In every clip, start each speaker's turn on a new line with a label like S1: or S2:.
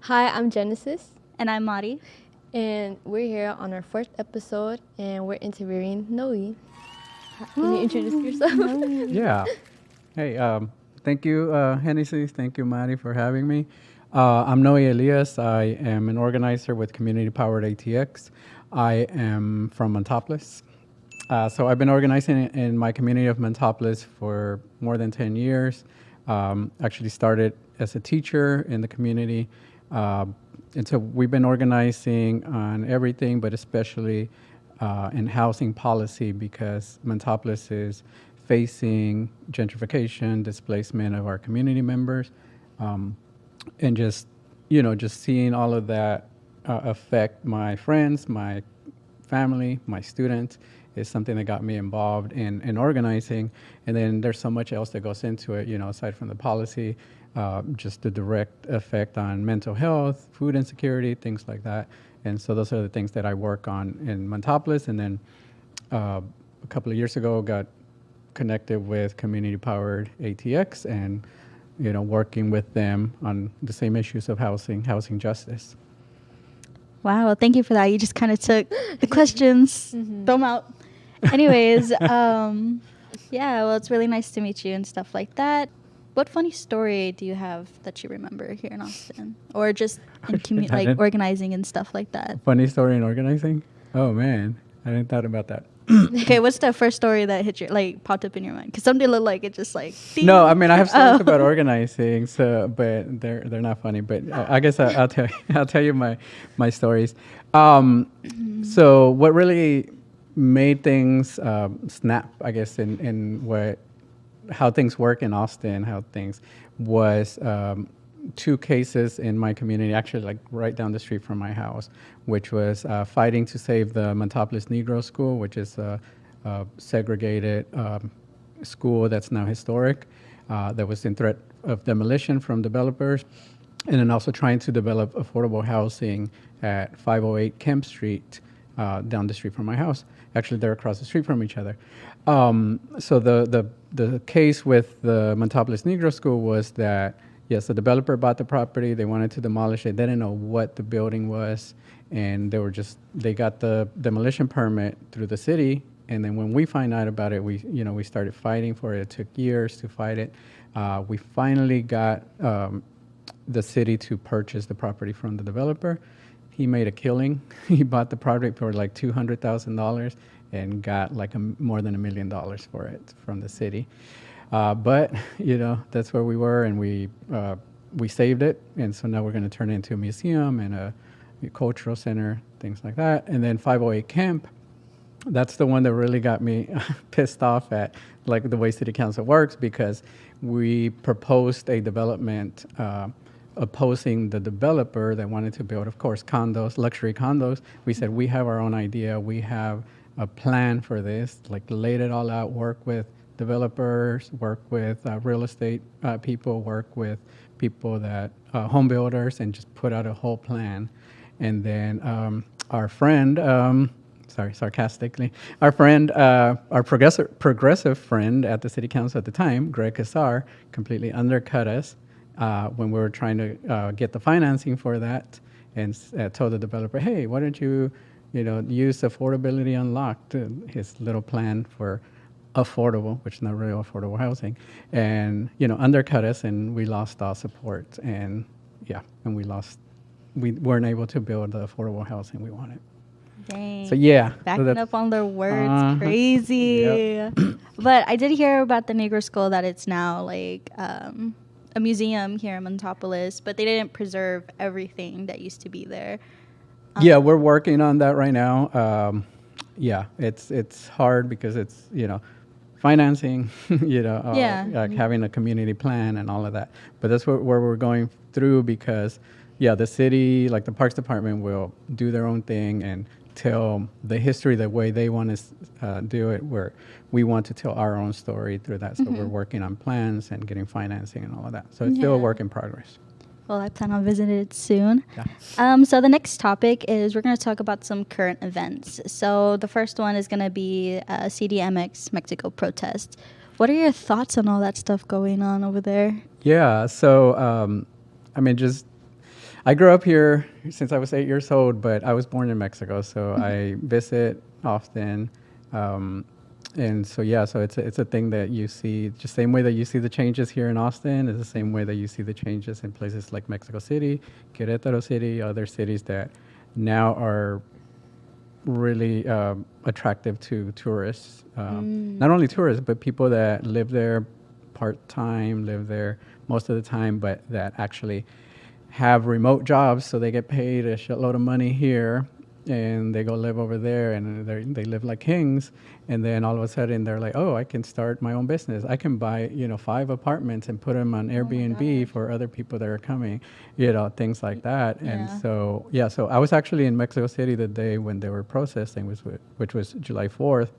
S1: Hi, I'm Genesis,
S2: And I'm Madi.
S1: and we're here on our fourth episode, and we're interviewing Noe. Can you introduce yourself?
S3: Yeah. Hey, thank you, Genesis. Thank you, Madi, for having me. I'm Noé Elias. I am an organizer with Community Powered ATX. I am from Montopolis. So I've been organizing in my community of Montopolis for more than 10 years. Actually started as a teacher in the community. And so we've been organizing on everything, but especially in housing policy because Montopolis is facing gentrification, displacement of our community members, and just seeing all of that affect my friends, my family, my students is something that got me involved in organizing. And then there's so much else that goes into it, aside from the policy, just the direct effect on mental health, food insecurity, things like that. And so those are the things that I work on in Montopolis. And then a couple of years ago, got connected with Community Powered ATX and, working with them on the same issues of housing justice.
S2: Wow, thank you for that. You just kind of took the questions, throw them out. Anyways, yeah, well, it's really nice to meet you and stuff like that. What funny story do you have that you remember here in Austin? Or just in like organizing and stuff like that?
S3: Funny story in organizing? Oh, man. I didn't thought about that.
S2: Okay, what's the first story that hit your, like, popped up in your mind? Because something looked like it just like...
S3: No, I mean, I have stories about organizing, but they're not funny. But I guess I'll tell you my stories. So what really made things snap, I guess, in how things work in Austin, how things was two cases in my community, actually like right down the street from my house, which was fighting to save the Montopolis Negro School, which is a segregated school that's now historic, that was in threat of demolition from developers, and then also trying to develop affordable housing at 508 Kemp Street, down the street from my house. Actually, they're across the street from each other. So the case with the Montopolis Negro School was that, yes, the developer bought the property. They wanted to demolish it. They didn't know what the building was, and they got the demolition permit through the city. And then when we find out about it, we started fighting for it. It took years to fight it. We finally got the city to purchase the property from the developer. He made a killing. He bought the project for like $200,000 and got like more than $1 million for it from the city. But that's where we were, and we saved it, and so now we're going to turn it into a museum and a cultural center, things like that. And then 508 Kemp, that's the one that really got me pissed off at like the way City Council works, because we proposed a development opposing the developer that wanted to build, of course, condos, luxury condos. We said, we have our own idea. We have a plan for this, like laid it all out, work with developers, work with real estate people, work with people that, home builders, and just put out a whole plan. And then our friend, sarcastically, our friend, our progressive friend at the City Council at the time, Greg Kassar, completely undercut us when we were trying to get the financing for that, and told the developer, hey, why don't you, use Affordability Unlocked, his little plan for affordable, which is not really affordable housing, and, undercut us, and we lost our support, and we weren't able to build the affordable housing we wanted.
S2: Dang.
S3: So yeah.
S2: Backing up on their words, crazy. Yep. But I did hear about the Negro School, that it's now like a museum here in Montopolis, but they didn't preserve everything that used to be there.
S3: Yeah, we're working on that right now. Yeah, it's hard because it's, financing, like having a community plan and all of that. But that's where we're going through, because, the city, like the Parks Department, will do their own thing and tell the history the way they want to do it, where we want to tell our own story through that. So we're working on plans and getting financing and all of that. So it's still a work in progress.
S2: Well, I plan on visiting it soon.
S3: Yeah.
S2: So the next topic is we're going to talk about some current events. So the first one is going to be CDMX Mexico protest. What are your thoughts on all that stuff going on over there?
S3: Yeah. So, I grew up here since I was 8 years old, but I was born in Mexico, so I visit often. And so yeah, so it's a thing that you see, just same way that you see the changes here in Austin is the same way that you see the changes in places like Mexico City, Querétaro City, other cities that now are really attractive to tourists. Not only tourists, but people that live there part-time, live there most of the time, but that actually have remote jobs, so they get paid a shitload of money here, and they go live over there, and they live like kings. And then all of a sudden, they're like, "Oh, I can start my own business. I can buy 5 apartments and put them on Airbnb for other people that are coming, things like that." And so so I was actually in Mexico City the day when they were protesting, which was July 4th.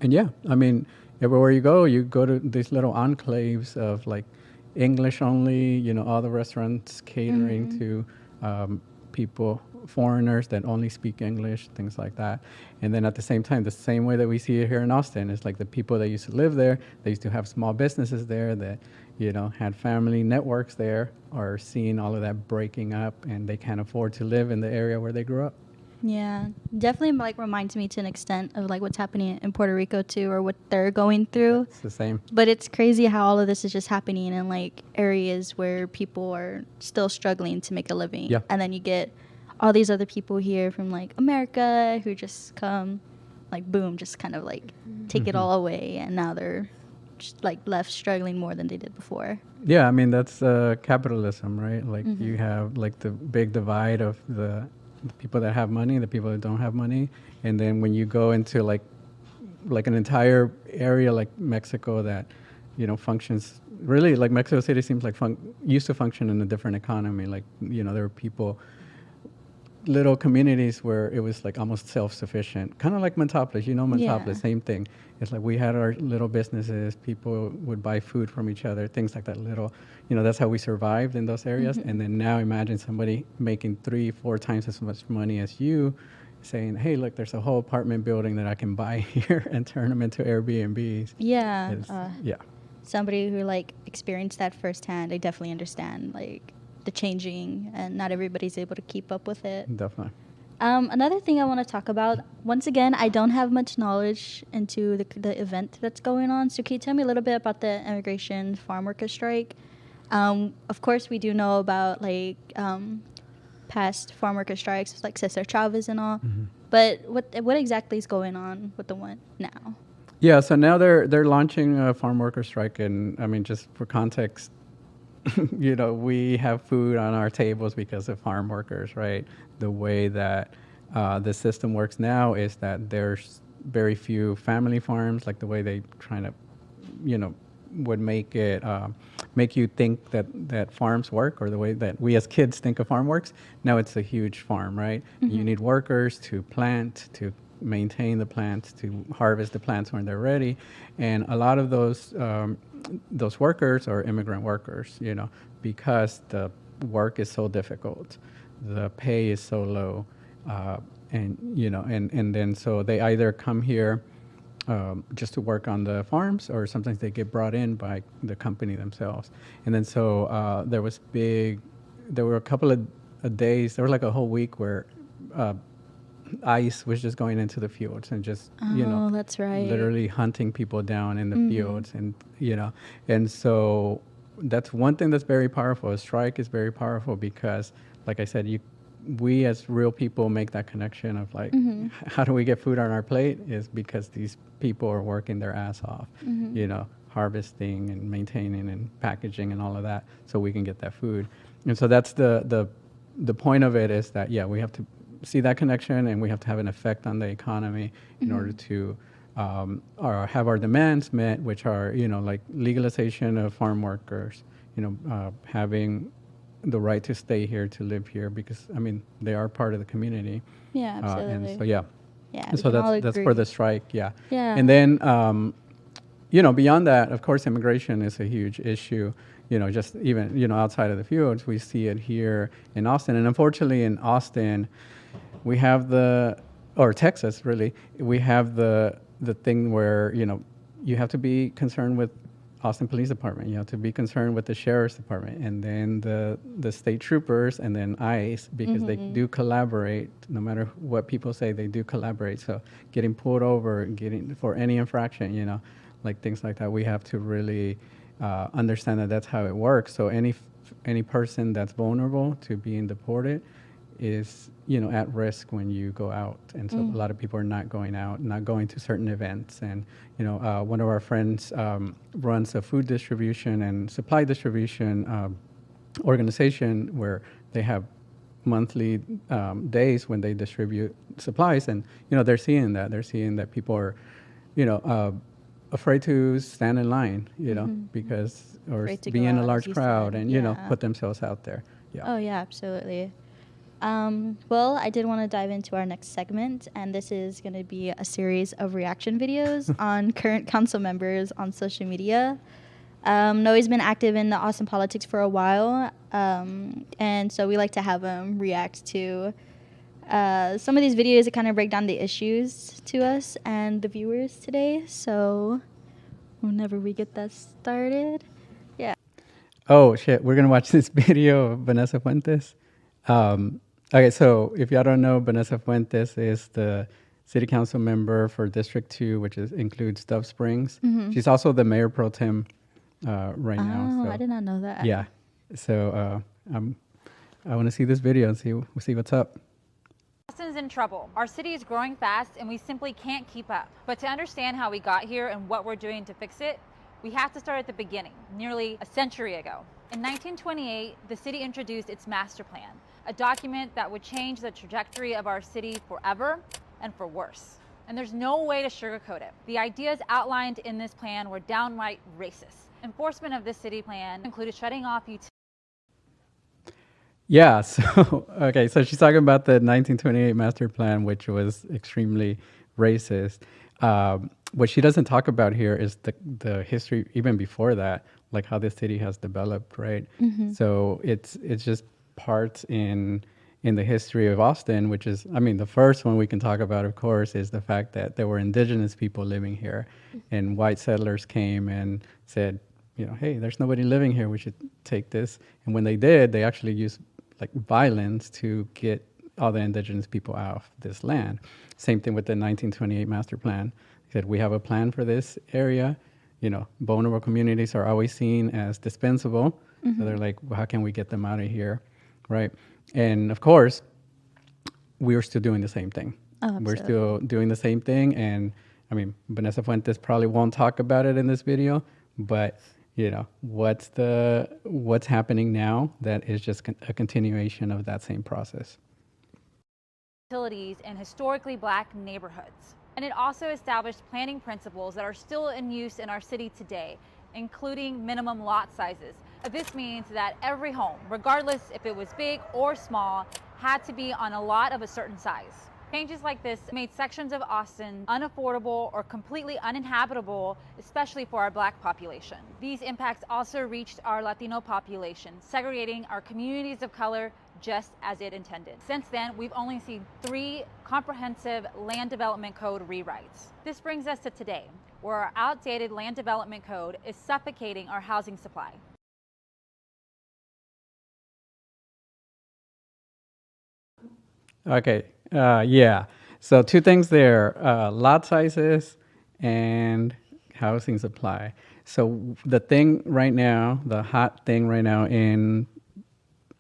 S3: And yeah, I mean, everywhere you go to these little enclaves of like English only, all the restaurants catering to people, foreigners that only speak English, things like that. And then at the same time, the same way that we see it here in Austin, it's like the people that used to live there, they used to have small businesses there that, had family networks there, are seeing all of that breaking up, and they can't afford to live in the area where they grew up.
S2: Yeah, definitely like reminds me to an extent of like what's happening in Puerto Rico too, or what they're going through.
S3: It's the same.
S2: But it's crazy how all of this is just happening in like areas where people are still struggling to make a living.
S3: Yeah.
S2: And then you get all these other people here from like America who just come, like boom, just kind of like take it all away, and now they're just like left struggling more than they did before.
S3: Yeah, I mean that's capitalism, right? Like you have like the big divide of the people that have money, the people that don't have money, and then when you go into like an entire area like Mexico that functions really like Mexico City seems like used to function in a different economy. Like there were people, little communities where it was like almost self-sufficient, kind of like Montopolis. Montopolis, same thing. It's like we had our little businesses, people would buy food from each other, things like that. That's how we survived in those areas. And then now imagine somebody making 3-4 times as much money as you, saying, "Hey, look, there's a whole apartment building that I can buy here and turn them into Airbnbs."
S2: Yeah.
S3: Yeah.
S2: Somebody who like experienced that firsthand, I definitely understand like the changing, and not everybody's able to keep up with it.
S3: Definitely.
S2: Another thing I want to talk about, once again, I don't have much knowledge into the event that's going on. So can you tell me a little bit about the immigration farm worker strike? Of course, we do know about like past farm worker strikes, like Cesar Chavez and all. But what exactly is going on with the one now?
S3: Yeah, so now they're launching a farm worker strike, and I mean, just for context, we have food on our tables because of farm workers, right? The way that the system works now is that there's very few family farms, like the way they try to, would make it, make you think that farms work, or the way that we as kids think of farm works. Now it's a huge farm, right? You need workers to plant, to maintain the plants, to harvest the plants when they're ready. And a lot of those workers are immigrant workers, because the work is so difficult, the pay is so low, and then so they either come here just to work on the farms, or sometimes they get brought in by the company themselves. And then so there were a couple of days, there was like a whole week where ICE was just going into the fields and just
S2: that's right,
S3: literally hunting people down in the fields, and and so that's one thing that's very powerful. A strike is very powerful because, like I said, we as real people make that connection of like, how do we get food on our plate? Is because these people are working their ass off, harvesting and maintaining and packaging and all of that, so we can get that food. And so that's the point of it, is that we have to see that connection, and we have to have an effect on the economy in order to or have our demands met, which are like legalization of farm workers, having the right to stay here, to live here, because I mean they are part of the community.
S2: Yeah, absolutely.
S3: And so
S2: yeah,
S3: so that's for the strike. Yeah.
S2: And
S3: then beyond that, of course, immigration is a huge issue. Just even outside of the fields, we see it here in Austin, and unfortunately in Austin, we have Texas really, we have the thing where you have to be concerned with Austin Police Department. You have to be concerned with the Sheriff's Department, and then the state troopers, and then ICE, because they do collaborate. No matter what people say, they do collaborate. So getting pulled over, getting for any infraction, you know, like things like that, we have to really understand that that's how it works. So any person that's vulnerable to being deported is, you know, at risk when you go out. And so a lot of people are not going out, not going to certain events. And, you know, one of our friends runs a food distribution and supply distribution organization where they have monthly days when they distribute supplies. And, you know, they're seeing that people are, you know, afraid to stand in line, you know, because, or be in a large crowd and, you know, put themselves out there. Yeah.
S2: Oh, yeah, absolutely. Well, I did want to dive into our next segment, and this is going to be a series of reaction videos on current council members on social media. Noé's been active in the Austin politics for a while, and so we like to have him react to some of these videos that kind of break down the issues to us and the viewers today. So whenever we get that started, yeah.
S3: Oh, shit. We're going to watch this video of Vanessa Fuentes. Okay, so if y'all don't know, Vanessa Fuentes is the city council member for District 2, which includes Dove Springs. She's also the mayor pro tem right now.
S2: Oh, I did not know that.
S3: Yeah. So I want to see this video and see what's up.
S4: Austin's in trouble. Our city is growing fast and we simply can't keep up. But to understand how we got here and what we're doing to fix it, we have to start at the beginning, nearly a century ago. In 1928, the city introduced its master plan, a document that would change the trajectory of our city forever and for worse. And there's no way to sugarcoat it. The ideas outlined in this plan were downright racist. Enforcement of this city plan included shutting off utilities.
S3: Yeah, so, okay, so she's talking about the 1928 master plan, which was extremely racist. What she doesn't talk about here is the history even before that, like how the city has developed, right? So it's just parts in the history of Austin, which is, I mean, the first one we can talk about, of course, is the fact that there were indigenous people living here, and white settlers came and said, you know, hey, there's nobody living here, we should take this. And when they did, they actually used like violence to get all the indigenous people out of this land. Same thing with the 1928 master plan. They said, we have a plan for this area. You know, vulnerable communities are always seen as dispensable. So they're like, well, how can we get them out of here, right? And of course, we're still doing the same thing.
S2: Oh,
S3: we're still doing the same thing. And I mean, Vanessa Fuentes probably won't talk about it in this video, but you know, what's happening now that is just a continuation of that same process.
S4: Utilities in historically black neighborhoods. And it also established planning principles that are still in use in our city today, including minimum lot sizes. This means that every home, regardless if it was big or small, had to be on a lot of a certain size. Changes like this made sections of Austin unaffordable or completely uninhabitable, especially for our black population. These impacts also reached our Latino population, segregating our communities of color just as it intended. Since then, we've only seen 3 comprehensive land development code rewrites. This brings us to today, where our outdated land development code is suffocating our housing supply.
S3: Okay, yeah. So 2 things there, lot sizes and housing supply. So the thing right now, the hot thing right now in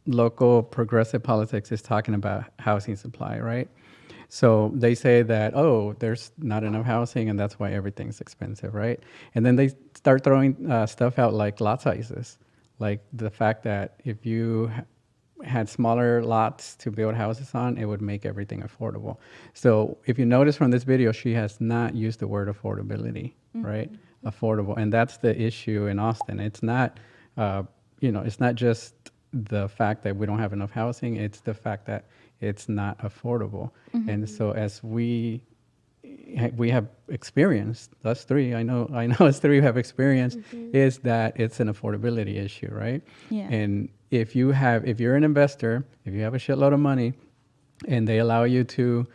S3: local progressive politics is talking about housing supply, right? So they say that, oh, there's not enough housing and that's why everything's expensive, right? And then they start throwing stuff out like lot sizes, like the fact that if you had smaller lots to build houses on, it would make everything affordable. So if you notice from this video, she has not used the word affordability, right? Affordable. And that's the issue in Austin. It's not, you know, it's not just the fact that we don't have enough housing, it's the fact that it's not affordable. And so as we have experienced, us 3, I know us 3 have experienced, is that it's an affordability issue, right?
S2: Yeah.
S3: And if you're an investor, if you have a shitload of money and they allow you to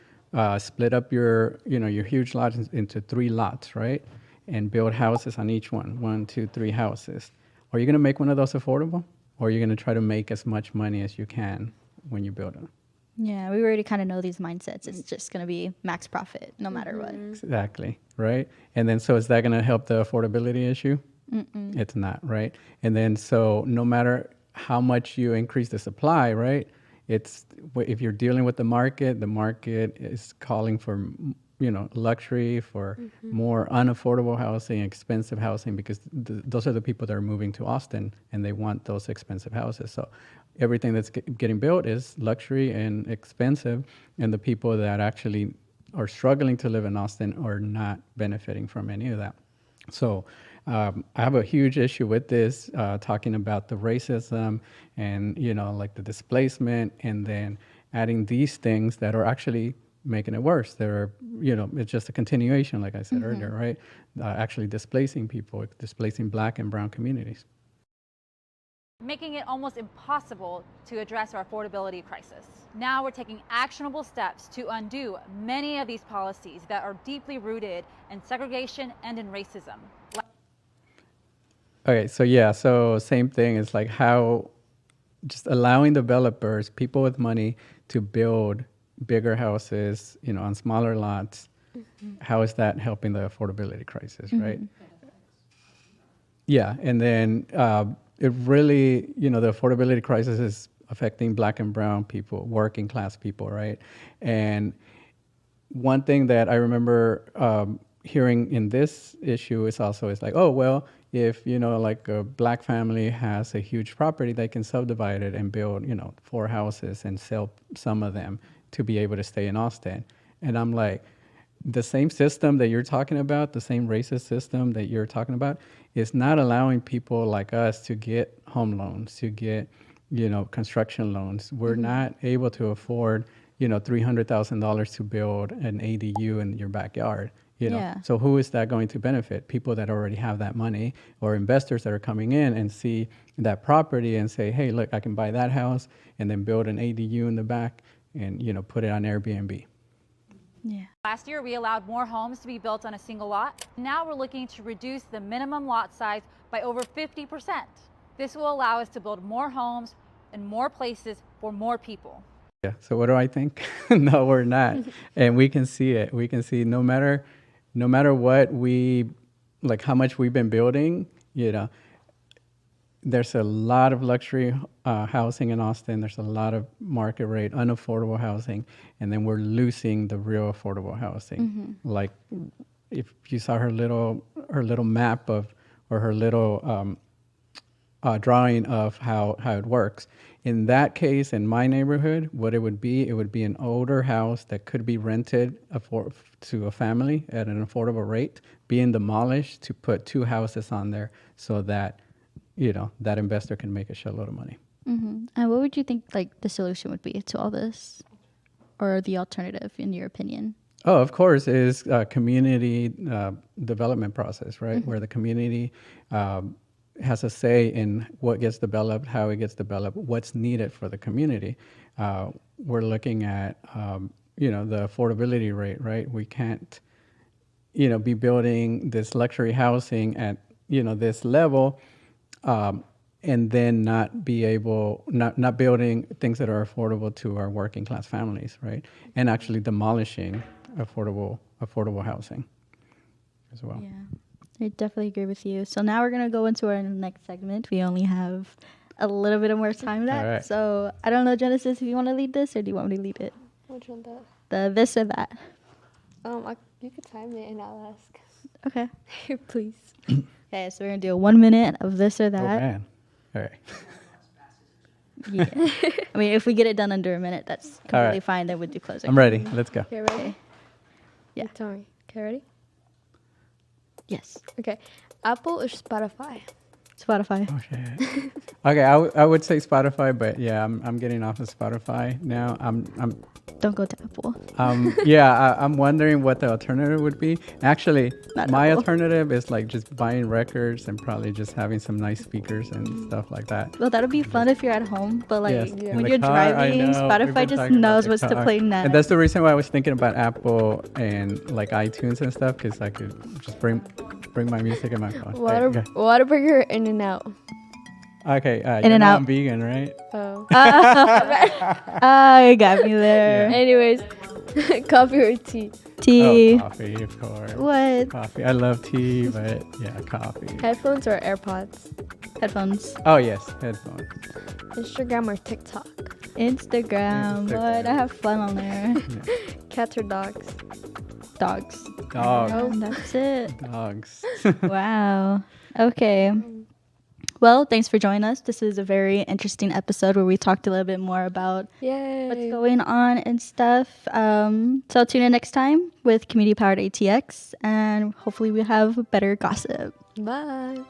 S3: split up your huge lots into 3 lots, right? and build houses on each one, 2, 3 houses, are you going to make one of those affordable, or are you going to try to make as much money as you can when you build them?
S2: Yeah, we already kind of know these mindsets. It's just going to be max profit no matter what.
S3: Exactly, right? And then so is that going to help the affordability issue? It's not, right? And then so no matter how much you increase the supply, right? If you're dealing with the market is calling for, luxury, for more unaffordable housing, expensive housing, because those are the people that are moving to Austin and they want those expensive houses. So everything that's getting built is luxury and expensive, and the people that actually are struggling to live in Austin are not benefiting from any of that. So I have a huge issue with this, talking about the racism and, like the displacement, and then adding these things that are actually making it worse. They're, it's just a continuation, like I said earlier, right? Actually displacing people, displacing Black and brown communities.
S4: Making it almost impossible to address our affordability crisis. Now we're taking actionable steps to undo many of these policies that are deeply rooted in segregation and in racism.
S3: Okay, so same thing is like how just allowing developers, people with money, to build bigger houses, on smaller lots. How is that helping the affordability crisis, right? Yeah, and then it really, the affordability crisis is affecting Black and brown people, working class people, right? And one thing that I remember hearing in this issue is like, oh, well, if, like a Black family has a huge property, they can subdivide it and build, 4 houses and sell some of them to be able to stay in Austin. And I'm like, the same system that you're talking about, the same racist system that you're talking about, is not allowing people like us to get home loans, to get, construction loans. We're not able to afford, $300,000 to build an ADU in your backyard. So who is that going to benefit? People that already have that money, or investors that are coming in and see that property and say, hey, look, I can buy that house and then build an ADU in the back and, put it on Airbnb.
S2: Yeah.
S4: Last year, we allowed more homes to be built on a single lot. Now we're looking to reduce the minimum lot size by over 50%. This will allow us to build more homes in more places for more people.
S3: Yeah, so what do I think? No, we're not. And we can see it. We can see no matter what like how much we've been building, there's a lot of luxury housing in Austin. There's a lot of market rate, unaffordable housing. And then we're losing the real affordable housing. Like if you saw her little map or her little drawing of how it works. In that case, in my neighborhood, what it would be an older house that could be rented to a family at an affordable rate, being demolished to put 2 houses on there so that, that investor can make a shitload of money.
S2: And what would you think like the solution would be to all this, or the alternative in your opinion?
S3: Oh, of course, is a community development process, right? Where the community has a say in what gets developed, how it gets developed, what's needed for the community. We're looking at, the affordability rate, right? We can't, be building this luxury housing at, this level, and then not building things that are affordable to our working class families, right? And actually demolishing affordable housing as well.
S2: Yeah. I definitely agree with you. So now we're going to go into our next segment. We only have a little bit of more time left.
S3: All right.
S2: So I don't know, Genesis, if you want to lead this, or do you want me to lead it?
S1: Which one that?
S2: The this or that.
S1: You could time it and I'll ask.
S2: Okay.
S1: Here, please.
S2: Okay, so we're going to do a 1 minute of this or that.
S3: Oh, man. All right.
S2: Yeah. I mean, if we get it done under a minute, that's completely fine. Then we'll do closing.
S3: I'm ready. Let's go.
S1: Okay, ready?
S2: Okay. Yeah.
S1: You tell me. Okay, ready?
S2: Yes.
S1: Okay. Apple or Spotify?
S2: Spotify.
S3: Oh, shit. Okay, I would say Spotify, but yeah, I'm getting off of Spotify now.
S2: Don't go to Apple.
S3: I'm wondering what the alternative would be. Actually,
S2: Not
S3: my
S2: Apple.
S3: alternative is like just buying records and probably just having some nice speakers and stuff like that.
S2: Well, that'll be fun if you're at home, but like
S3: Yes, in
S2: when
S3: the
S2: you're
S3: car, I
S2: driving,
S3: know. We've
S2: Spotify
S3: been
S2: just
S3: talking about
S2: knows
S3: the
S2: what's to
S3: car.
S2: play next.
S3: And that's the reason why I was thinking about Apple and like iTunes and stuff, because I could just bring my music in my phone.
S1: Whataburger, In-N-Out.
S3: Okay,
S2: In-N-Out.
S3: I'm vegan, right?
S1: Oh.
S2: You got me there.
S3: Yeah.
S1: Anyways, coffee or tea?
S2: Tea.
S3: Oh, coffee, of course.
S2: What?
S3: Coffee. I love tea, but yeah, coffee.
S1: Headphones or AirPods?
S2: Headphones.
S3: Oh yes, headphones.
S1: Instagram or TikTok?
S2: Instagram. But I have fun on there.
S3: Yeah.
S1: Cats or dogs?
S2: Dogs.
S3: Dogs.
S2: And that's it.
S3: Dogs.
S2: Wow. Okay. Well, thanks for joining us. This is a very interesting episode where we talked a little bit more about
S1: Yay.
S2: what's going on and stuff. So tune in next time with Community Powered ATX, and hopefully we have better gossip.
S1: Bye.